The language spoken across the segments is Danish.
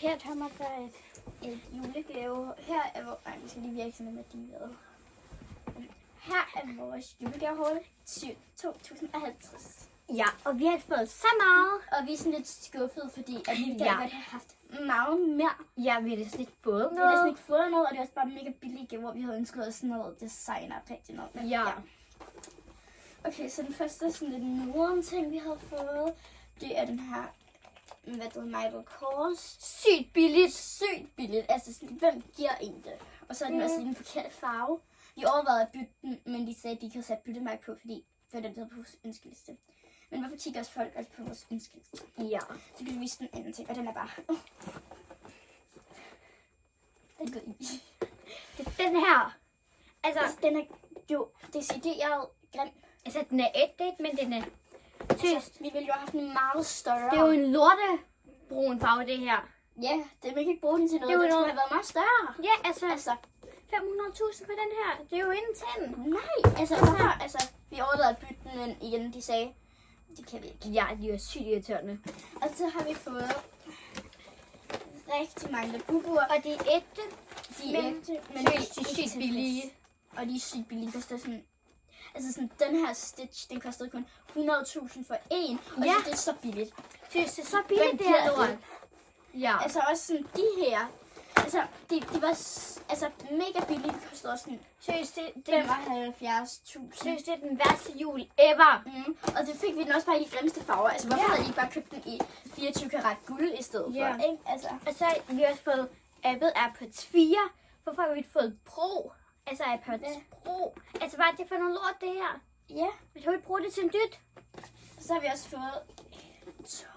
Her kommer der et julegave. Her er vores... Ej, vi skal lige virke sådan med din med. Her er vores julegavehul til 2050. Ja, og vi har fået så meget. Og vi er sådan lidt skuffede, fordi at vi gerne have haft meget mere. Ja, vi har næsten ikke fået noget. Vi har næsten ikke fået noget, og det er også bare mega billige gaver. Vi havde ønsket os sådan noget designer rigtig noget. Men ja. Okay, så den første sådan lidt nordens ting, vi har fået, det er den her, hvad det hedder, Michael Kors. Sygt billigt. Sygt billigt. Altså, sådan, hvem giver en det? Og så er den også i den forkerte farve. Vi overvejede at bytte den, men de sagde, at de ikke havde sat byttemærke på, fordi det var den, der havde på vores ønskeliste. Men hvorfor kigger også folk også på vores ønskeliste? Ja. Så kan vi vise den anden ting, og den er bare... Den går i. Den her. Altså, den er jo decideret grim. Altså, den er ægte, men den er Altså, vi ville jo have haft en meget større. Det er jo en lortebrun farve, det her. Ja, det vil ikke bruge den til noget. Det Det er jo skulle have været meget større. Ja, altså 500.000 på den her. Det er jo ingenting. Nej, altså, vi overvejede at bytte den, men igen, de sagde, det kan vi ikke. Ja, de er sygt irriterende. Og så har vi fået rigtig mange bubuer. Og de er ægte. De er ægte, men de er sygt billige. Og de er sygt billige. De koster sådan... Altså sådan, den her Stitch, den kostede kun 100.000 for en. Og ja. det er så billigt. Synes det er så billigt, det her lort. Ja. Altså også sådan, de her. Altså, de var altså mega billige. De kostede også sådan... Seriøst, det 75.000. Seriøst, det er den værste jul ever. Og det fik vi den også bare i de grimmeste farver. Altså, hvorfor havde I ikke bare købt den i 24 karat guld i stedet for? Ikke? Altså. Og så har vi også fået Apple AirPods 4. Hvorfor har vi ikke fået Pro? Altså AirPods Pro. Altså, hvad er det for noget lort, det her? Ja. Vi kan jo ikke bruge det til en dyt. Så har vi også fået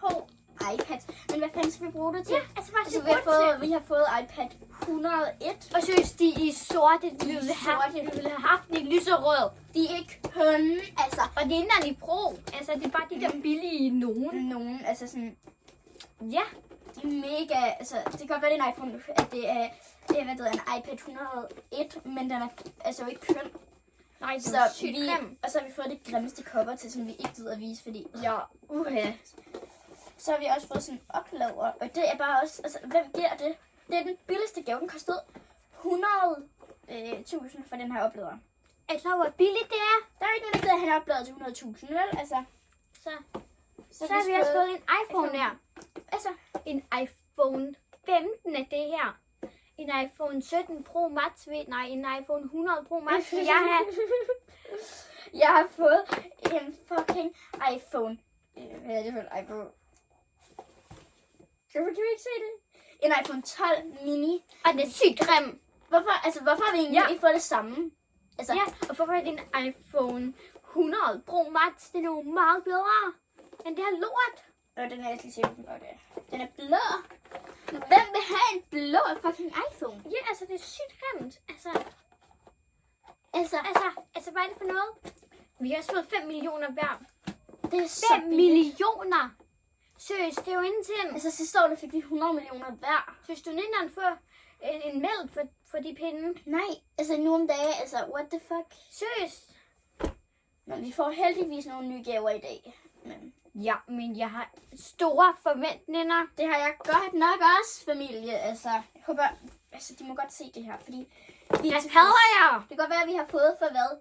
2 iPads. Men hvad fanden skal vi bruge det til? Ja, altså, hvad skal vi har fået iPad 101. Og synes de er i sorte. Vi ville have haft den i lyserød. De er ikke kønne, altså. Og det er ikke engang i Pro. Altså, det er bare de der billige nogen. Altså sådan... Ja. De er mega... Altså, det kan godt være, det er en iPhone, at det er hvad det er, en iPad 101, men den er altså jo ikke køn. Nej, det er sygt grim. Og så har vi fået det grimmeste cover til, som vi ikke gider at vise, fordi... Ja, Så har vi også fået sådan en oplader, og det er bare også... Altså, hvem giver det? Det er den billigste gave, den kostede 100.000 for den her oplader. Er I klar over, hvor billigt det er? Der er ikke nogen, der gider at have en oplader til 100.000, vel? Altså... Så har vi også fået en iPhone her. Altså, en iPhone 15 er det her. En iPhone 17 Pro Max en iPhone 100 Pro Max vil jeg have. Jeg har fået en fucking iPhone. Hvad er det for en iPhone? Kan du ikke se det? En iPhone 12 mini. Og den er sygt grim. Hvorfor har vi egentlig ikke fået det samme? Altså, ja, og hvorfor er det en iPhone 100 Pro Max? Det er jo meget bedre end det her lort. Og den er jeg lige se, okay. Den er blå. Hvem vil have en blå fucking iPhone? Ja, altså det er sygt grimt. Altså, hvad er det for noget? Vi har også fået 5 millioner hver. Det er så 5 millioner! Seriøst, det er jo ingenting. Altså sidste år fik vi 100 millioner hver. Synes du ikke engang få en mælk for de pinde? Nej, altså nu om dagen, altså what the fuck? Seriøst? Men vi får heldigvis nogle nye gaver i dag. Men jeg har store forventninger. Det har jeg godt nok også, familie. Altså, jeg håber, altså de må godt se det her, fordi... Jeg hader jer! Det kan godt være, at vi har fået for hvad?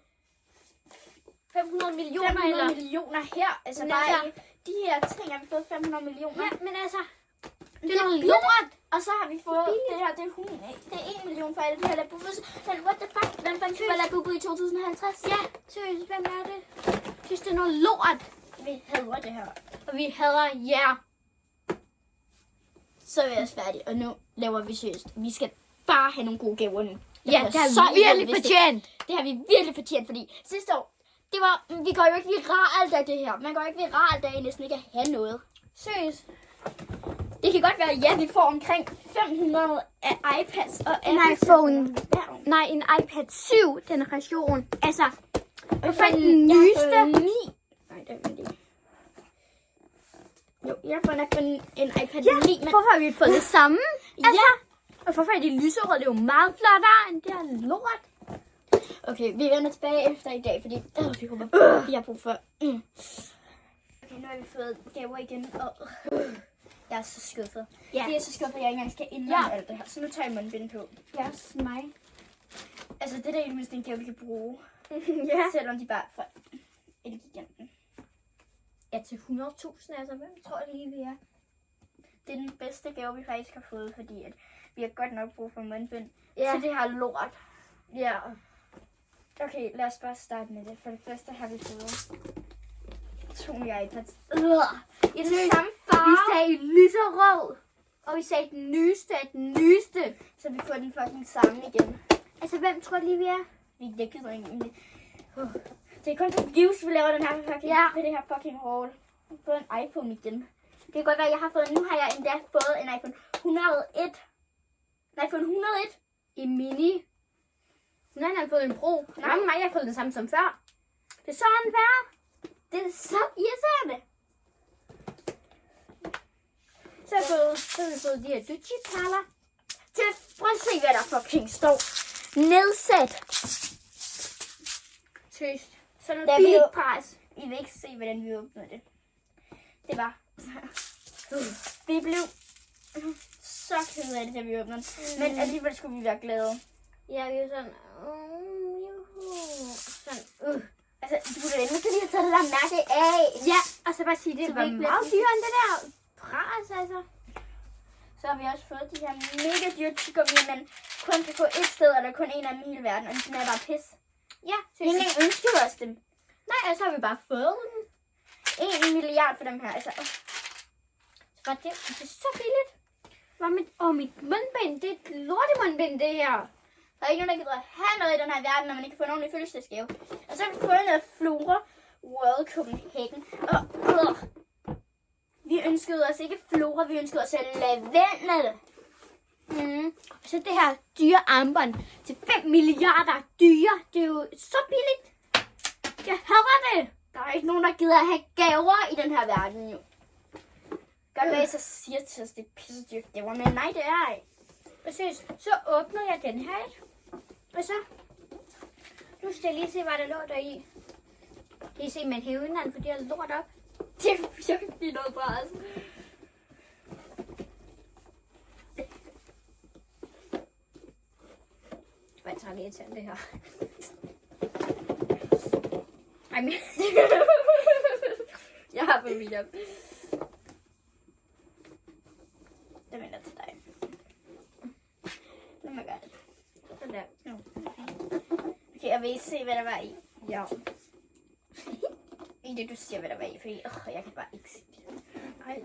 500 millioner 500 millioner her. Altså bare i de her ting har vi fået 500 millioner. Ja, men altså... Det er noget lort! Og så har vi fået det her, det er 100, det er 1 million for alle de her Labubu. Men what the fuck? Hvem fandt på Labubu i 2050? Ja, seriøst, hvem er det? Jeg synes, det er noget lort. Vi hader det her. Og vi hader jer. Så er vi også færdige, og nu laver vi seriøst. Vi skal bare have nogle gode gaver nu. Ja, det har vi virkelig fortjent. Det har vi virkelig fortjent, fordi sidste år, vi går jo ikke viralt af det her. Man går ikke viralt af næsten ikke at have noget. Seriøst. Det kan godt være, ja, vi får omkring 500 af iPads og en iPhone. Nej, en iPad 7 generation. Altså, hvorfor den nyeste? 9. Nej, det er det. Jo, jeg får nok en iPad 9. Men... hvorfor har vi fået det samme? Altså, og hvorfor er det lyserød? Det er jo meget flottere end det her lort. Okay, vi vender tilbage efter i dag, fordi vi har brug for... Okay, nu har vi fået gaver igen, og Jeg er så skuffet. Ja. Det er så skuffet, at jeg ikke engang skal indrømme alt det her. Så nu tager jeg mundbind på. Ja, også mig. Altså, det der er i det mindste en gave, vi kan bruge. Ja. Selvom de bare er fra Elgiganten. Ja, til 100.000, altså. Hvem tror lige, vi er? Det er den bedste gave, vi faktisk har fået, fordi at vi har godt nok brug for mundbind. Ja. Så det her lort. Ja. Okay, lad os bare starte med det. For det første har vi fået 2 iPads. I den samme farve. Vi sagde lyserød. Og vi sagde den nyeste af den nyeste. Så vi får den fucking samme igen. Altså, hvem tror lige, vi er? Det gider ikke. Det er kun for views, vi laver den her fucking, med det her fucking haul. Jeg har fået en iPhone igen. Det kan godt være, at jeg har fået, nu har jeg endda fået en iPhone 101. En iPhone 101. I mini. Nu har han fået en Pro. Nej, mig, jeg har fået den samme som før. Det er sådan færre. Det er så irriterende. Så har vi fået de her Gucci-perler. Prøv at se, hvad der fucking står. Nedsat. Seriøst. Sådan Der en er vi billig jo- pris. I vil ikke se, hvordan vi åbnede det. Det var... Vi blev så kede af det, da vi åbnede den. Men alligevel skulle vi være glade. Ja, vi er sådan... juhu. Sådan, Altså, du kunne da endelig lige have taget det der mærke af. Ja, og så bare sige, det Så var vi ikke bliver meget dyrere end det der pris, altså. Så har vi også fået de her mega dyre tyggegummi, men kun kan få et sted, eller kun en af dem i hele verden. Og de smager bare pis. Ja, Vi har ikke engang ønsket os dem. nej, og så har vi bare fået dem. 1 milliard for dem her. Altså, Så var det er så billigt. Mit mundbind, det er et lortemundbind, det her. der er ikke nogen, der gider have noget i den her verden, når man ikke kan få en ordentlig fødselsdagsgave. Og så har vi fået noget Flora World Copenhagen. Og vi ønskede os ikke Flora, vi ønskede os lavendel. Og så det her dyre armbånd til 5 milliarder dyre. Det er jo så billigt. Jeg hader det. Der er ikke nogen, der gider at have gaver i den her verden, jo. Godt være, I så siger til os, det er pissedyrt gaver, men nej, det er ikke. Præcis. Så åbner jeg den her. Og så... Nu skal jeg lige se, hvad der lå der i. Kan I se, man hæver indanden, fordi jeg har lort op. Det er virkelig noget bra, altså. Det var altså lidt irriterende, det her. Ej, men... Jeg har bevis op. Det venter til dig. Lad mig gøre det. Sådan der. Okay, jeg vil se, hvad der var i. Ja. I det, du siger, hvad der var i, fordi jeg kan bare ikke se det. Ej,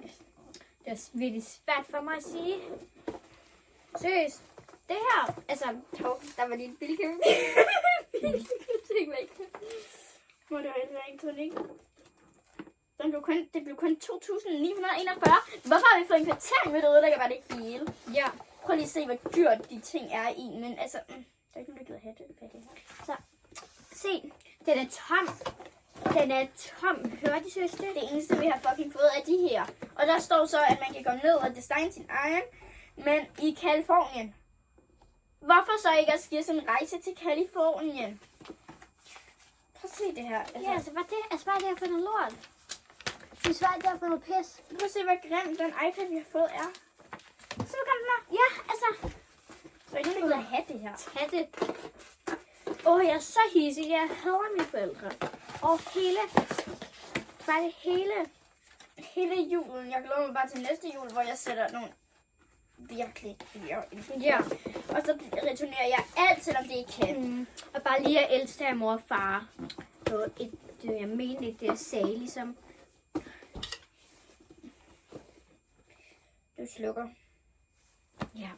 det er virkelig svært for mig at sige. Seriøst. Det her, altså... Der var lige en bilkøb. Bilkøb væk. Må det være en tonik? Det blev kun 2.941. Hvorfor har vi fået en kvartering med det ødelægger bare det hele? Ja. Prøv lige at se, hvor dyrt de ting er i, men altså... der er ikke nogen, der gider have det. Hvad er det her? Så, se. Den er tom. Den er tom. Hører de, søster? Det eneste, vi har fucking fået, er de her. Og der står så, at man kan gå ned og designe sin egen, men i Kalifornien. Hvorfor så ikke at give sådan en rejse til Kalifornien? Prøv at se det her. Altså, Ja, altså, hvad det? Altså, hvad er det her for noget lort? Det er svært, det er for noget pis. prøv at se, hvor grim den iPad, vi har fået, er. Så kan den her. Ja, altså. Der er ikke nogen, der gider have det her. Tag det. Jeg er så hissig. Jeg hader mine forældre. Og bare det hele. Julen. Jeg glæder mig bare til næste jul, hvor jeg sætter nogle virkelig dyre ind. Ja. Og så returnerer jeg alt, selvom det ikke kan. Og bare lige at elske af mor og far. På jeg mener det, jeg sagde ligesom. Du slukker. Ja.